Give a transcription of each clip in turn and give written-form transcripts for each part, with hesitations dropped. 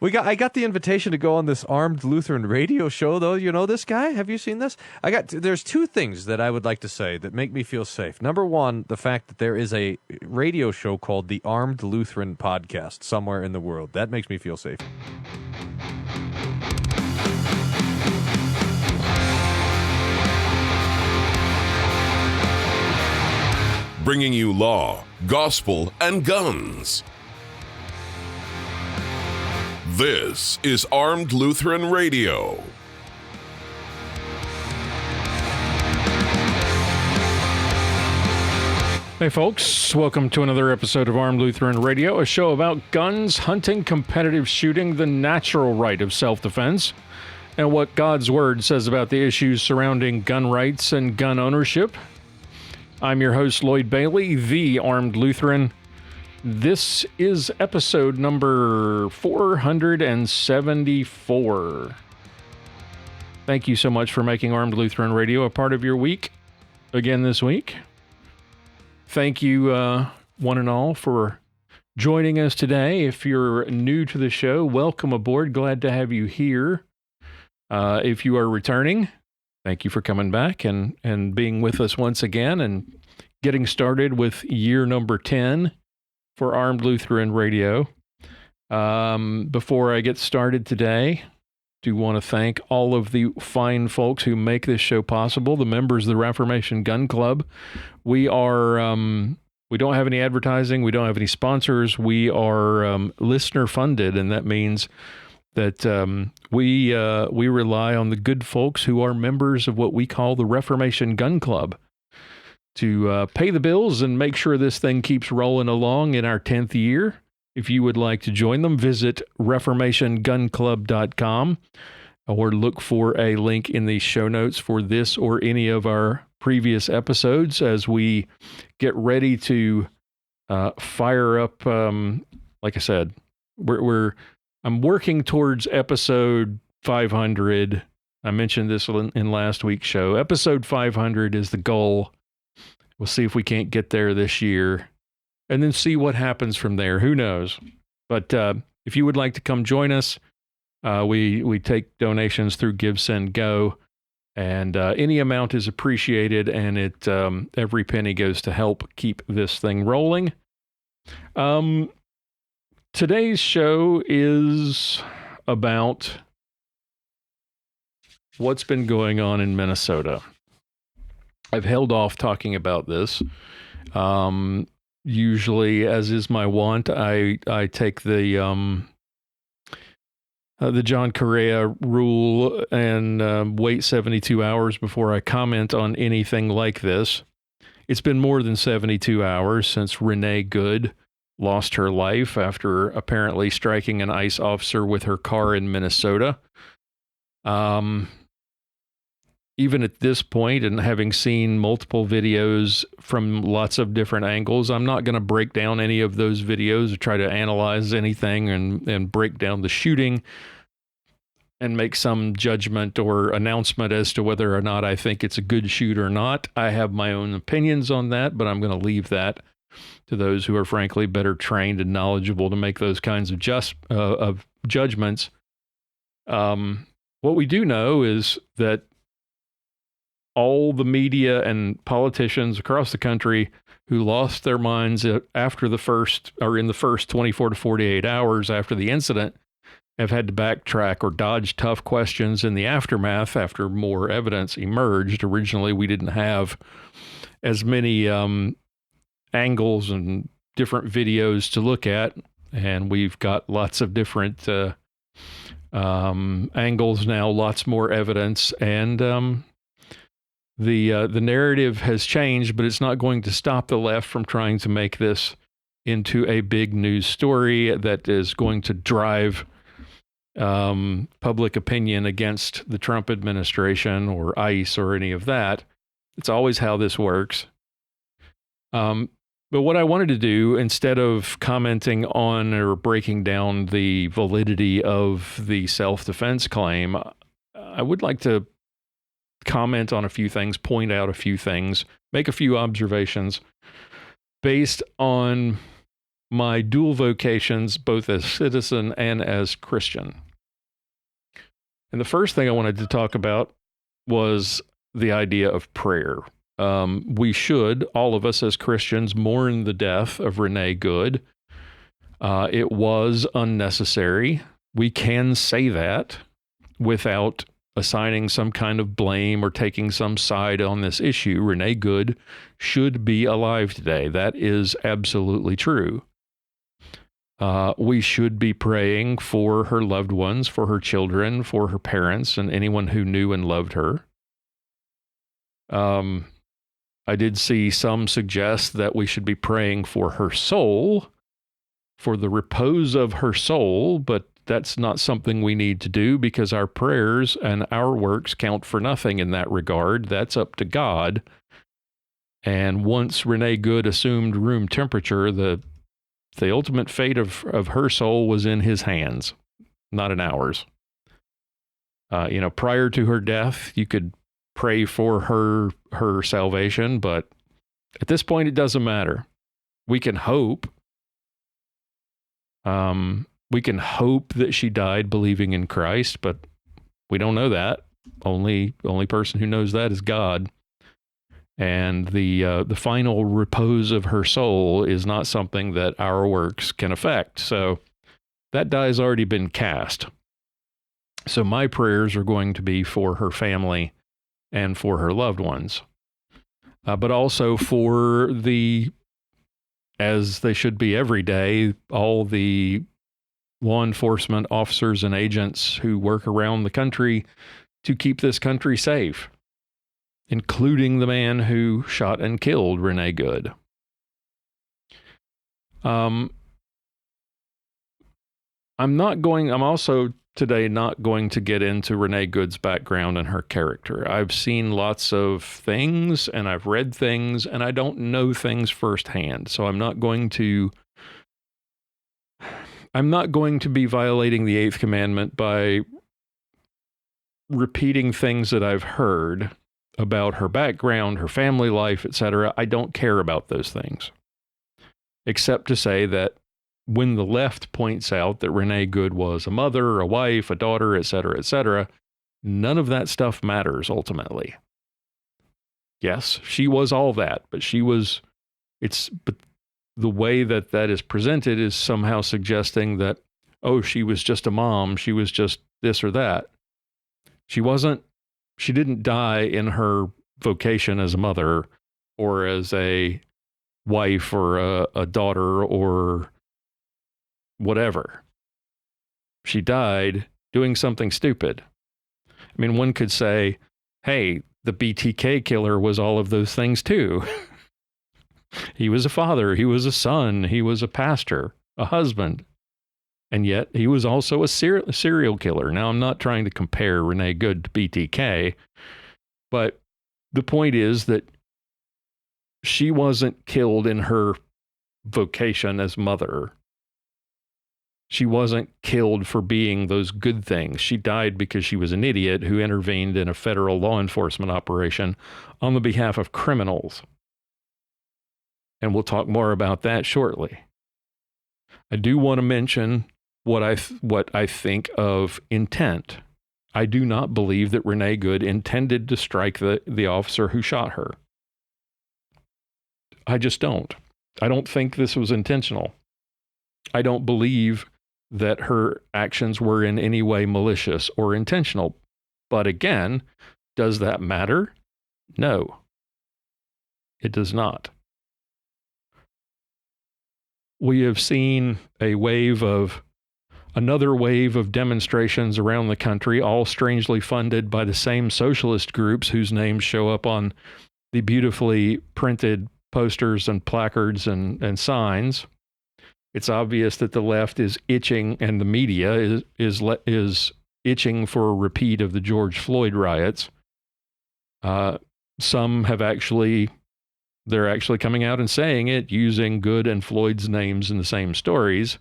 I got the invitation to go on this Armed Lutheran radio show, though. You know this guy? Have you seen this? There's two things that I would like to say that make me feel safe. Number one, the fact that there is a radio show called the Armed Lutheran Podcast somewhere in the world. That makes me feel safe. Bringing you law, gospel, and guns. This is Armed Lutheran Radio. Hey folks, welcome to another episode of Armed Lutheran Radio, a show about guns, hunting, competitive shooting, the natural right of self-defense, and what God's Word says about the issues surrounding gun rights and gun ownership. I'm your host, Lloyd Bailey, the Armed Lutheran. This is episode number 474. Thank you so much for making Armed Lutheran Radio a part of your week again this week. Thank you, one and all, for joining us today. If you're new to the show, welcome aboard. Glad to have you here. If you are returning, thank you for coming back and being with us once again and getting started with year number 10 for Armed Lutheran Radio. Before I get started today, do want to thank all of the fine folks who make this show possible, the members of the Reformation Gun Club. We are, we don't have any advertising. We don't have any sponsors. We are listener funded, and that means that we rely on the good folks who are members of what we call the Reformation Gun Club to pay the bills and make sure this thing keeps rolling along in our 10th year. If you would like to join them, visit reformationgunclub.com or look for a link in the show notes for this or any of our previous episodes as we get ready to fire up. Like I said, I'm working towards episode 500. I mentioned this in last week's show. Episode 500 is the goal. We'll see if we can't get there this year and then see what happens from there. Who knows? But if you would like to come join us, we take donations through Give, Send, Go, and any amount is appreciated, and it every penny goes to help keep this thing rolling. Today's show is about what's been going on in Minnesota. I've held off talking about this. Usually, as is my wont, I take the John Correa rule and wait 72 hours before I comment on anything like this. It's been more than 72 hours since Renee Good lost her life after apparently striking an ICE officer with her car in Minnesota. Even at this point, and having seen multiple videos from lots of different angles, I'm not going to break down any of those videos or try to analyze anything and break down the shooting and make some judgment or announcement as to whether or not I think it's a good shoot or not. I have my own opinions on that, but I'm going to leave that to those who are frankly better trained and knowledgeable to make those kinds of judgments. What we do know is that all the media and politicians across the country who lost their minds after in the first 24 to 48 hours after the incident have had to backtrack or dodge tough questions in the aftermath after more evidence emerged. Originally, we didn't have as many angles and different videos to look at, and we've got lots of different angles now, lots more evidence, and the narrative has changed, but it's not going to stop the left from trying to make this into a big news story that is going to drive public opinion against the Trump administration or ICE or any of that. It's always how this works. But what I wanted to do, instead of commenting on or breaking down the validity of the self-defense claim, I would like to comment on a few things, point out a few things, make a few observations based on my dual vocations, both as citizen and as Christian. And the first thing I wanted to talk about was the idea of prayer. We should, all of us as Christians, mourn the death of Renee Good. It was unnecessary. We can say that without assigning some kind of blame or taking some side on this issue. Renee Good should be alive today. That is absolutely true. We should be praying for her loved ones, for her children, for her parents, and anyone who knew and loved her. I did see some suggest that we should be praying for her soul, for the repose of her soul, but that's not something we need to do because our prayers and our works count for nothing in that regard. That's up to God. And once Renee Good assumed room temperature, the ultimate fate of her soul was in his hands, not in ours. Prior to her death, you could pray for her salvation, but at this point, it doesn't matter. We can hope. We can hope that she died believing in Christ, but we don't know that. Only person who knows that is God. And the final repose of her soul is not something that our works can affect. So that die has already been cast. So my prayers are going to be for her family and for her loved ones, but also for as they should be every day, all the law enforcement officers and agents who work around the country to keep this country safe, including the man who shot and killed Renee Good. I'm also today not going to get into Renee Good's background and her character. I've seen lots of things and I've read things and I don't know things firsthand. So I'm not going to be violating the eighth commandment by repeating things that I've heard about her background, her family life, etc. I don't care about those things, except to say that when the left points out that Renee Good was a mother, a wife, a daughter, etc., none of that stuff matters ultimately. Yes, she was all that, but but the way that is presented is somehow suggesting that, oh, she was just a mom, she was just this or that. She didn't die in her vocation as a mother or as a wife or a daughter or whatever. She died doing something stupid. I mean, one could say, hey, the BTK killer was all of those things too. He was a father, he was a son, he was a pastor, a husband, and yet he was also a serial killer. Now, I'm not trying to compare Renee Good to BTK, but the point is that she wasn't killed in her vocation as mother. She wasn't killed for being those good things. She died because she was an idiot who intervened in a federal law enforcement operation on the behalf of criminals. And we'll talk more about that shortly. I do want to mention what I think of intent. I do not believe that Renee Good intended to strike the officer who shot her. I just don't. I don't think this was intentional. I don't believe that her actions were in any way malicious or intentional. But again, does that matter? No, it does not. We have seen another wave of demonstrations around the country, all strangely funded by the same socialist groups whose names show up on the beautifully printed posters and placards and signs. It's obvious that the left is itching, and the media is itching for a repeat of the George Floyd riots. Some have they're actually coming out and saying it, using Good and Floyd's names in the same stories.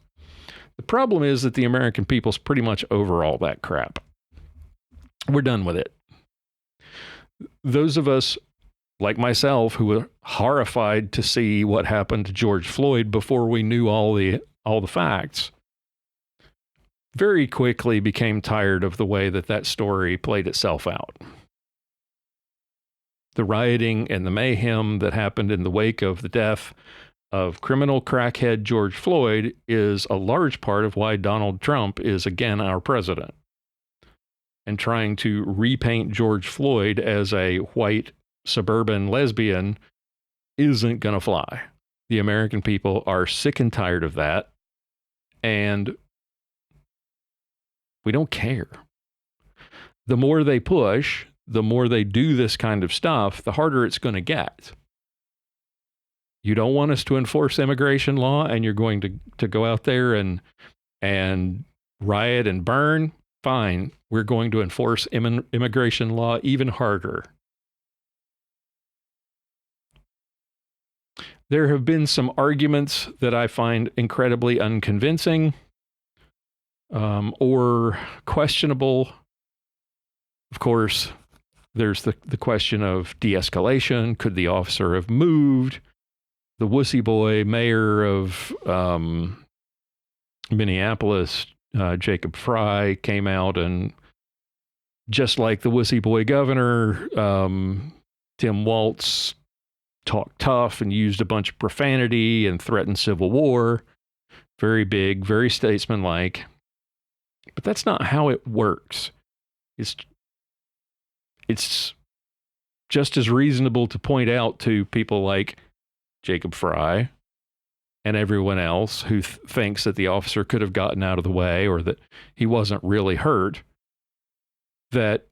The problem is that the American people's pretty much over all that crap. We're done with it. Those of us like myself, who were horrified to see what happened to George Floyd before we knew all the facts, very quickly became tired of the way that story played itself out. The rioting and the mayhem that happened in the wake of the death of criminal crackhead George Floyd is a large part of why Donald Trump is again our president. And trying to repaint George Floyd as a white suburban lesbian isn't going to fly. The American people are sick and tired of that. And we don't care. The more they push, the more they do this kind of stuff, the harder it's going to get. You don't want us to enforce immigration law, and you're going to go out there and riot and burn? Fine. We're going to enforce immigration law even harder. There have been some arguments that I find incredibly unconvincing or questionable. Of course, there's the question of de-escalation. Could the officer have moved? The wussy boy mayor of Minneapolis, Jacob Fry, came out and, just like the wussy boy governor, Tim Walz, talked tough and used a bunch of profanity and threatened civil war. Very big, very statesmanlike. But that's not how it works. It's just as reasonable to point out to people like Jacob Fry and everyone else who thinks that the officer could have gotten out of the way or that he wasn't really hurt, that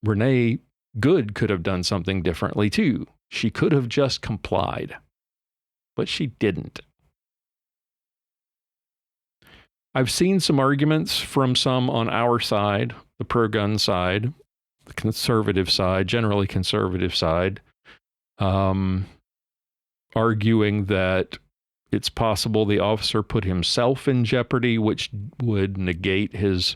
Renee Good could have done something differently too. She could have just complied, but she didn't. I've seen some arguments from some on our side, the pro-gun side, the conservative side, generally conservative side, arguing that it's possible the officer put himself in jeopardy, which would negate his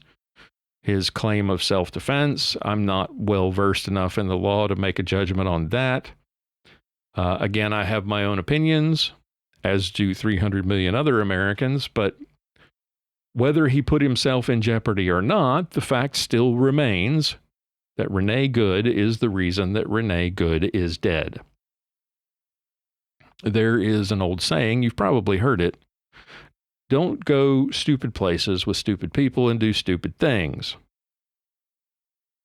claim of self-defense. I'm not well versed enough in the law to make a judgment on that. Again, I have my own opinions, as do 300 million other Americans, but whether he put himself in jeopardy or not, the fact still remains that Renee Good is the reason that Renee Good is dead. There is an old saying, you've probably heard it: don't go stupid places with stupid people and do stupid things.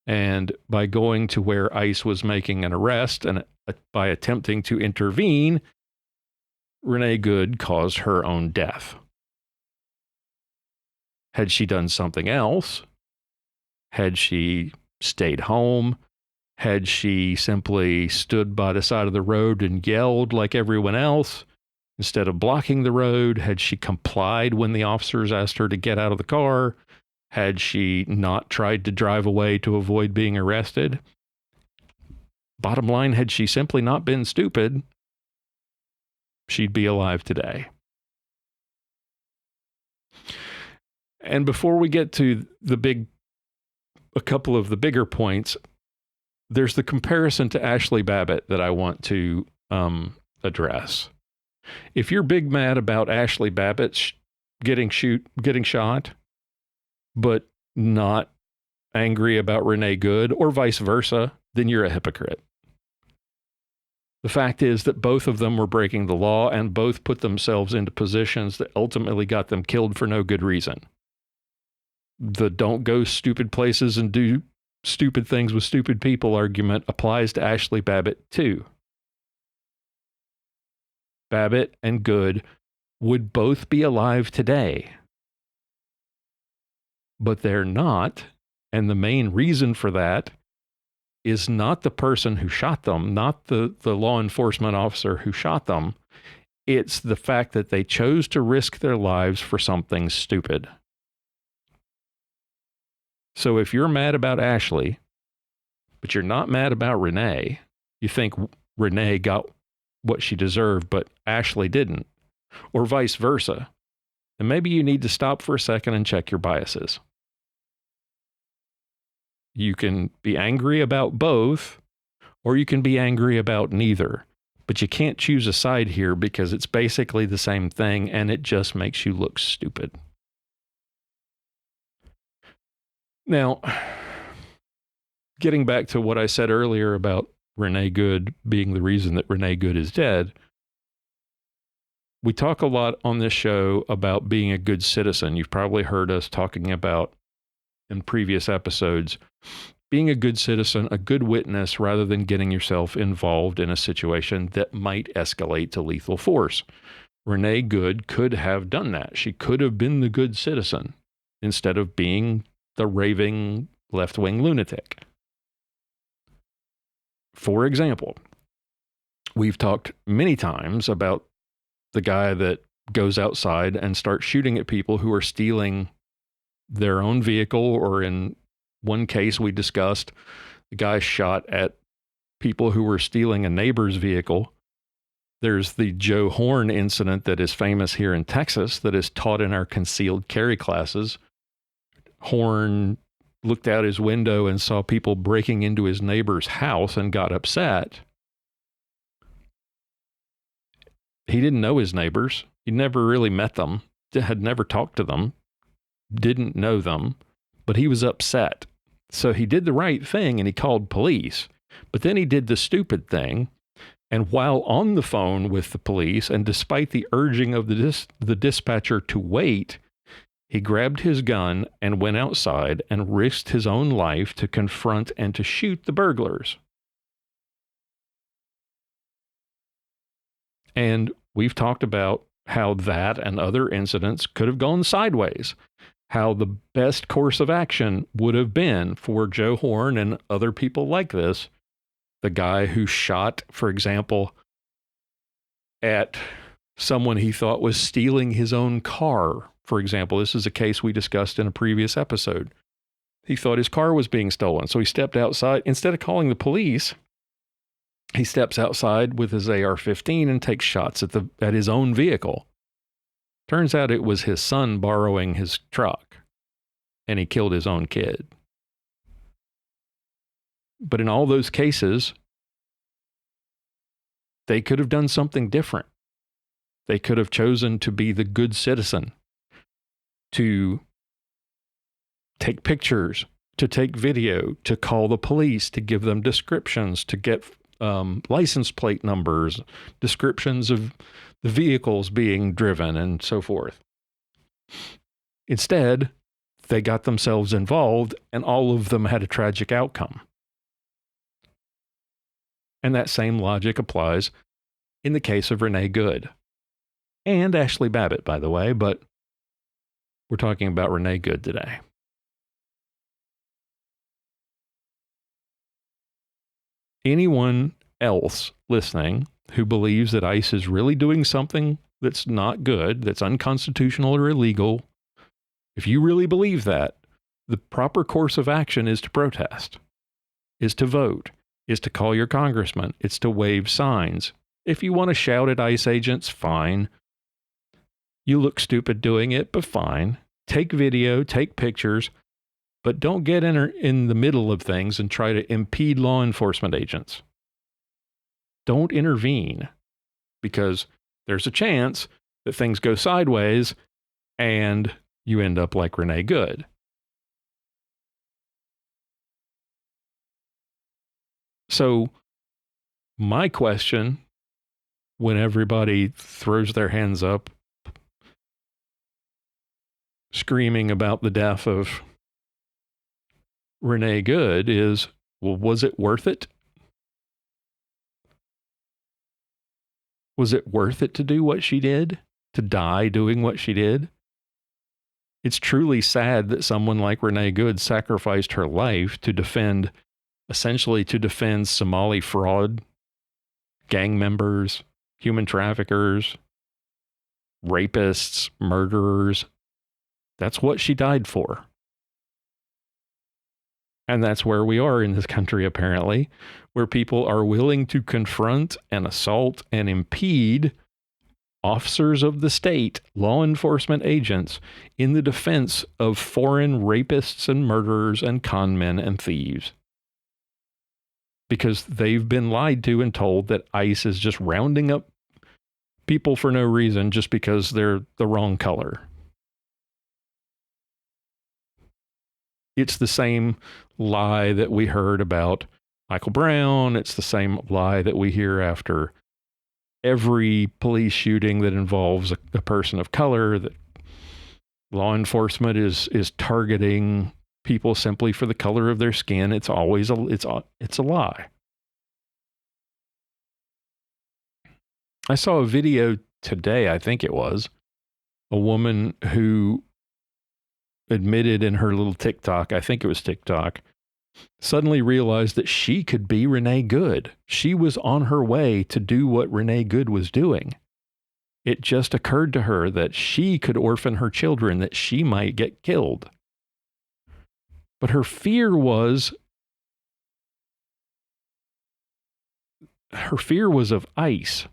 And by going to where ICE was making an arrest and by attempting to intervene, Renee Good caused her own death. Had she done something else, had she stayed home, had she simply stood by the side of the road and yelled like everyone else, instead of blocking the road, had she complied when the officers asked her to get out of the car, had she not tried to drive away to avoid being arrested, bottom line, had she simply not been stupid, she'd be alive today. And before we get to a couple of the bigger points, there's the comparison to Ashley Babbitt that I want to address. If you're big mad about Ashley Babbitt getting shot, but not angry about Renee Good, or vice versa, then you're a hypocrite. The fact is that both of them were breaking the law and both put themselves into positions that ultimately got them killed for no good reason. The don't go stupid places and do stupid things with stupid people argument applies to Ashley Babbitt too. Babbitt and Good would both be alive today, but they're not. And the main reason for that is not the person who shot them, not the law enforcement officer who shot them. It's the fact that they chose to risk their lives for something stupid. So if you're mad about Ashley, but you're not mad about Renee, you think Renee got what she deserved, but Ashley didn't, or vice versa, then maybe you need to stop for a second and check your biases. You can be angry about both, or you can be angry about neither. But you can't choose a side here because it's basically the same thing and it just makes you look stupid. Now, getting back to what I said earlier about Renee Good being the reason that Renee Good is dead, we talk a lot on this show about being a good citizen. You've probably heard us talking about in previous episodes, being a good citizen, a good witness, rather than getting yourself involved in a situation that might escalate to lethal force. Renee Good could have done that. She could have been the good citizen instead of being the raving left-wing lunatic. For example, we've talked many times about the guy that goes outside and starts shooting at people who are stealing their own vehicle, or in one case we discussed, the guy shot at people who were stealing a neighbor's vehicle. There's the Joe Horn incident that is famous here in Texas that is taught in our concealed carry classes. Horn looked out his window and saw people breaking into his neighbor's house and got upset. He didn't know his neighbors. He never really met them, had never talked to them, didn't know them, but he was upset. So he did the right thing and he called police. But then he did the stupid thing. And while on the phone with the police, and despite the urging of the dispatcher to wait, he grabbed his gun and went outside and risked his own life to confront and to shoot the burglars. And we've talked about how that and other incidents could have gone sideways, how the best course of action would have been for Joe Horn and other people like this, the guy who shot, for example, at someone he thought was stealing his own car. For example, this is a case we discussed in a previous episode. He thought his car was being stolen, so he stepped outside. Instead of calling the police, he steps outside with his AR-15 and takes shots at his own vehicle. Turns out it was his son borrowing his truck, and he killed his own kid. But in all those cases, they could have done something different. They could have chosen to be the good citizen, to take pictures, to take video, to call the police, to give them descriptions, to get license plate numbers, descriptions of the vehicles being driven, and so forth. Instead, they got themselves involved, and all of them had a tragic outcome. And that same logic applies in the case of Renee Good. And Ashley Babbitt, by the way, but we're talking about Renee Good today. Anyone else listening who believes that ICE is really doing something that's not good, that's unconstitutional or illegal, if you really believe that, the proper course of action is to protest, is to vote, is to call your congressman, it's to wave signs. If you want to shout at ICE agents, fine. You look stupid doing it, but fine. Take video, take pictures, but don't get in the middle of things and try to impede law enforcement agents. Don't intervene, because there's a chance that things go sideways and you end up like Renee Good. So my question, when everybody throws their hands up, screaming about the death of Renee Good, is, well, was it worth it? Was it worth it to do what she did? To die doing what she did? It's truly sad that someone like Renee Good sacrificed her life to defend Somali fraud, gang members, human traffickers, rapists, murderers. That's what she died for. And that's where we are in this country, apparently, where people are willing to confront and assault and impede officers of the state, law enforcement agents, in the defense of foreign rapists and murderers and con men and thieves. because they've been lied to and told that ICE is just rounding up people for no reason just because they're the wrong color. It's the same lie that we heard about Michael Brown. It's the same lie that we hear after every police shooting that involves a person of color, that law enforcement is targeting people simply for the color of their skin. It's always it's a lie. I saw a video today, I think it was, a woman who admitted in her little TikTok, I think it was TikTok, suddenly realized that she could be Renee Good. She was on her way to do what Renee Good was doing. It just occurred to her that she could orphan her children, that she might get killed. But her fear was of ICE,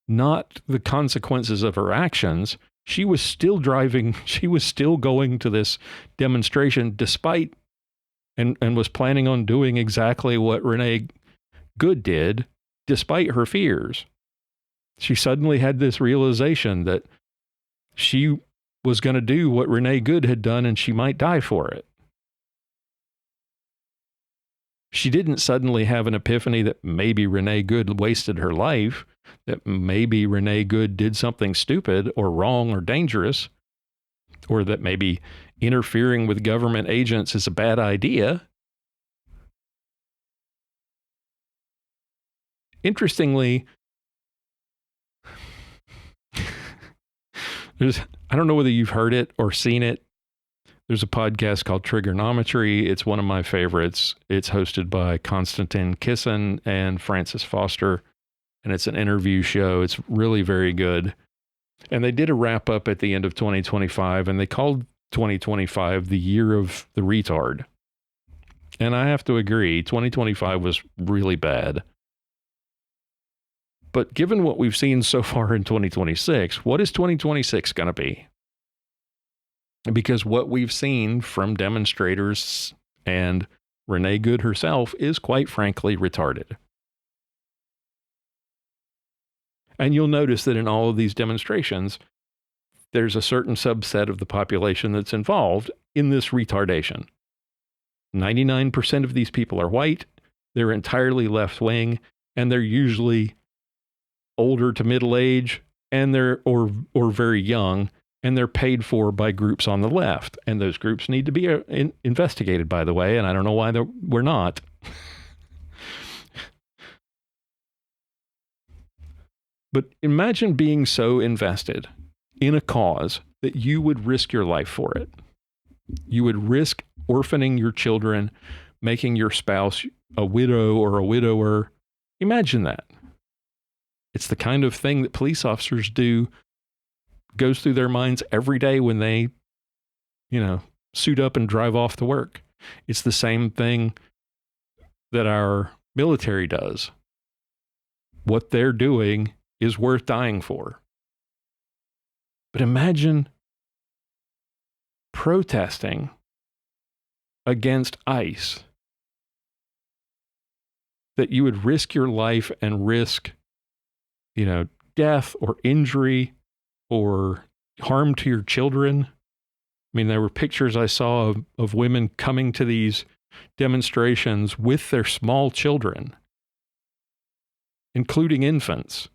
not the consequences of her actions. She was still driving, she was still going to this demonstration despite, and was planning on doing exactly what Renee Good did, despite her fears. She suddenly had this realization that she was going to do what Renee Good had done and she might die for it. She didn't suddenly have an epiphany that maybe Renee Good wasted her life, that maybe Renee Good did something stupid or wrong or dangerous, or that maybe interfering with government agents is a bad idea. Interestingly, I don't know whether you've heard it or seen it. There's a podcast called Trigonometry. It's one of my favorites. It's hosted by Konstantin Kisin and Francis Foster, and it's an interview show. It's really very good. And they did a wrap up at the end of 2025, and they called 2025 the year of the retard. And I have to agree, 2025 was really bad. But given what we've seen so far in 2026, what is 2026 going to be? Because what we've seen from demonstrators and Renee Good herself is quite frankly retarded. And you'll notice that in all of these demonstrations, there's a certain subset of the population that's involved in this retardation. 99% of these people are white, they're entirely left-wing, and they're usually older to middle age, and they're or very young, and they're paid for by groups on the left. And those groups need to be investigated, by the way, and I don't know why we're not. But imagine being so invested in a cause that you would risk your life for it. You would risk orphaning your children, making your spouse a widow or a widower. Imagine that. It's the kind of thing that police officers do, goes through their minds every day when they, suit up and drive off to work. It's the same thing that our military does. What they're doing is worth dying for. But imagine protesting against ICE, that you would risk your life and risk, death or injury or harm to your children. I mean, there were pictures I saw of women coming to these demonstrations with their small children, including infants,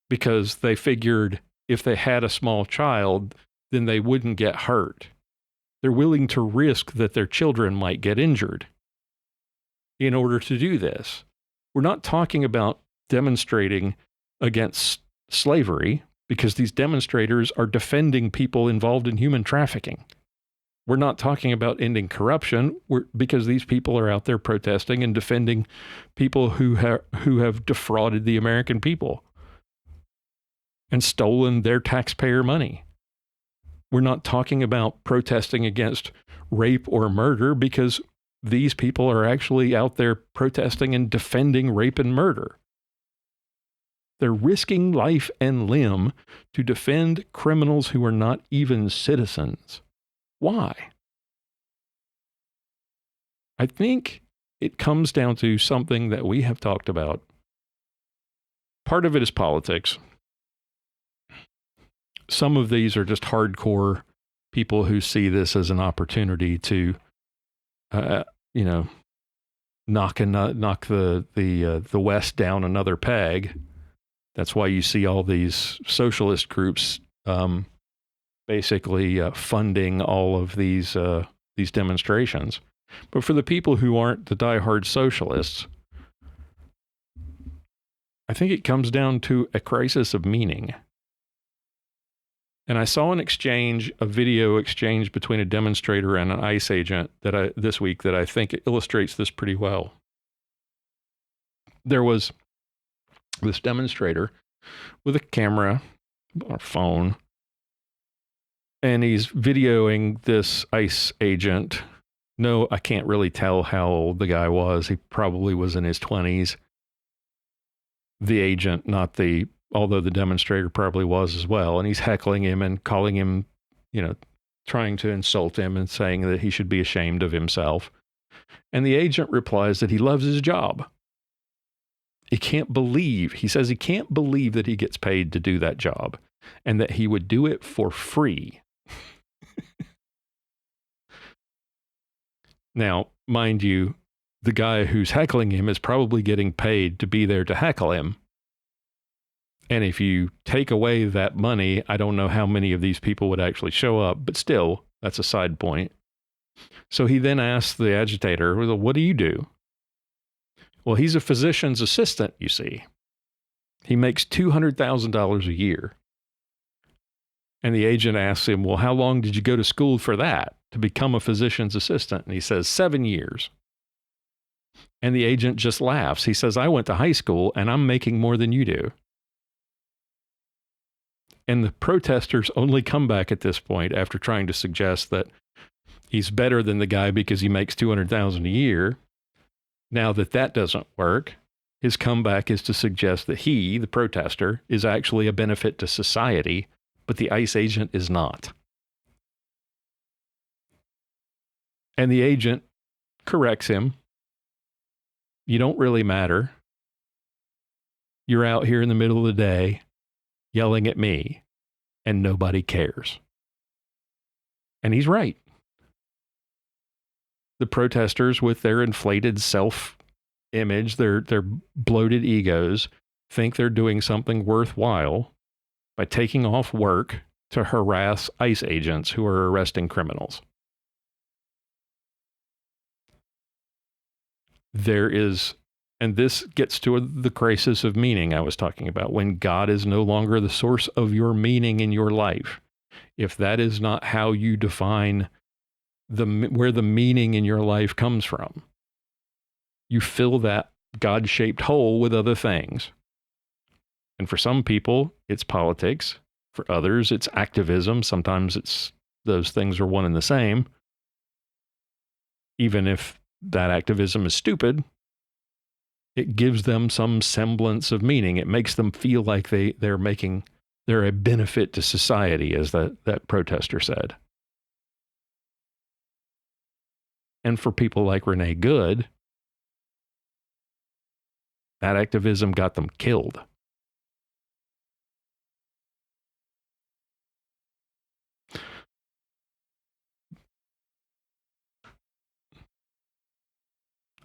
because they figured if they had a small child, then they wouldn't get hurt. They're willing to risk that their children might get injured in order to do this. We're not talking about demonstrating against slavery, because these demonstrators are defending people involved in human trafficking. We're not talking about ending corruption, because these people are out there protesting and defending people who have defrauded the American people and stolen their taxpayer money. We're not talking about protesting against rape or murder, because these people are actually out there protesting and defending rape and murder. They're risking life and limb to defend criminals who are not even citizens. Why? I think it comes down to something that we have talked about. Part of it is politics. Some of these are just hardcore people who see this as an opportunity to, knock the West down another peg. That's why you see all these socialist groups basically funding all of these demonstrations. But for the people who aren't the diehard socialists, I think it comes down to a crisis of meaning. And I saw a video exchange between a demonstrator and an ICE agent this week that I think illustrates this pretty well. There was this demonstrator with a camera or phone, and he's videoing this ICE agent. No, I can't really tell how old the guy was. He probably was in his 20s. The agent, although the demonstrator probably was as well. And he's heckling him and calling him, trying to insult him and saying that he should be ashamed of himself. And the agent replies that he loves his job. He says he can't believe that he gets paid to do that job and that he would do it for free. Now, mind you, the guy who's heckling him is probably getting paid to be there to heckle him. And if you take away that money, I don't know how many of these people would actually show up, but still, that's a side point. So he then asks the agitator, well, what do you do? Well, he's a physician's assistant, you see. He makes $200,000 a year. And the agent asks him, well, how long did you go to school for that, to become a physician's assistant? And he says, 7 years. And the agent just laughs. He says, I went to high school and I'm making more than you do. And the protesters only come back at this point after trying to suggest that he's better than the guy because he makes $200,000 a year. Now that doesn't work, his comeback is to suggest that he, the protester, is actually a benefit to society, but the ICE agent is not. And the agent corrects him. You don't really matter. You're out here in the middle of the day yelling at me, and nobody cares. And he's right. The protesters, with their inflated self-image, their bloated egos, think they're doing something worthwhile by taking off work to harass ICE agents who are arresting criminals. And this gets to the crisis of meaning I was talking about. When God is no longer the source of your meaning in your life, if that is not how you define where the meaning in your life comes from, you fill that God-shaped hole with other things. And for some people, it's politics. For others, it's activism. Sometimes those things are one and the same. Even if that activism is stupid, it gives them some semblance of meaning. It makes them feel like they're a benefit to society, as that protester said. And for people like Renee Good, that activism got them killed.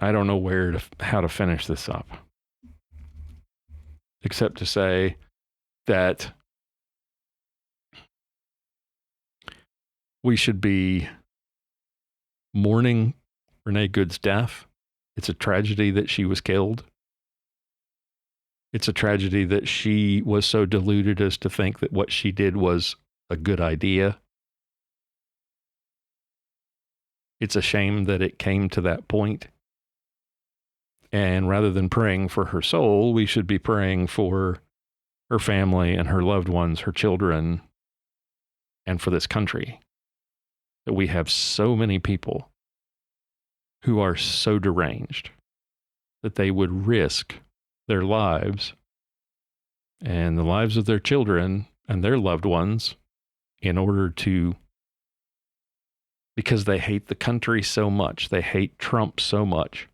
I don't know how to finish this up, except to say that we should be mourning Renee Good's death. It's a tragedy that she was killed. It's a tragedy that she was so deluded as to think that what she did was a good idea. It's a shame that it came to that point. And rather than praying for her soul, we should be praying for her family and her loved ones, her children, and for this country. That we have so many people who are so deranged that they would risk their lives and the lives of their children and their loved ones because they hate the country so much, they hate Trump so much,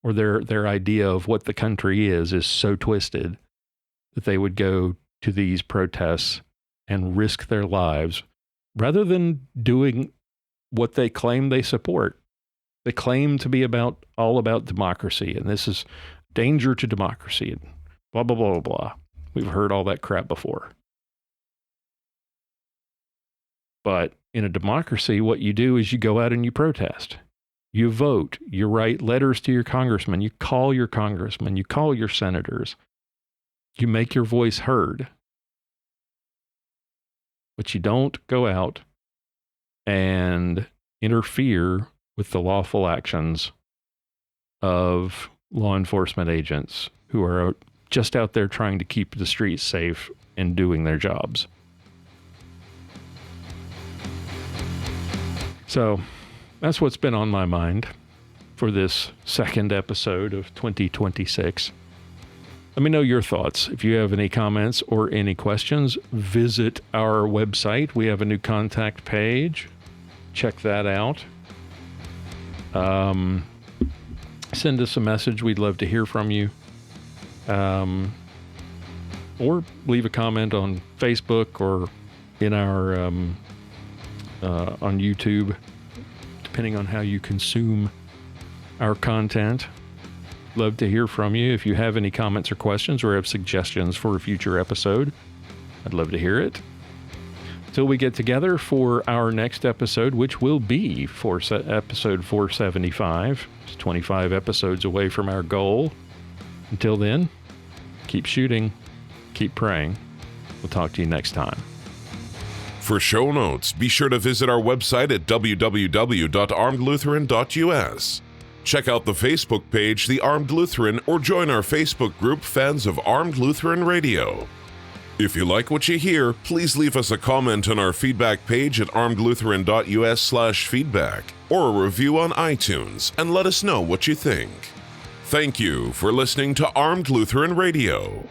or their idea of what the country is so twisted that they would go to these protests and risk their lives rather than doing what they claim they support. They claim to be all about democracy, and this is danger to democracy, and blah, blah, blah, blah, blah. We've heard all that crap before. But in a democracy, what you do is you go out and you protest. You vote. You write letters to your congressman. You call your congressman. You call your senators. You make your voice heard. But you don't go out and interfere with the lawful actions of law enforcement agents who are just out there trying to keep the streets safe and doing their jobs. So that's what's been on my mind for this second episode of 2026. Let me know your thoughts. If you have any comments or any questions, visit our website. We have a new contact page. Check that out. Send us a message. We'd love to hear from you. Or leave a comment on Facebook or in our on YouTube, depending on how you consume our content. Love to hear from you. If you have any comments or questions or have suggestions for a future episode, I'd love to hear it. Till we get together for our next episode, which will be episode 475. It's 25 episodes away from our goal. Until then, keep shooting, keep praying. We'll talk to you next time. For show notes, be sure to visit our website at www.armedlutheran.us. Check out the Facebook page, The Armed Lutheran, or join our Facebook group, Fans of Armed Lutheran Radio. If you like what you hear, please leave us a comment on our feedback page at armedlutheran.us/feedback or a review on iTunes and let us know what you think. Thank you for listening to Armed Lutheran Radio.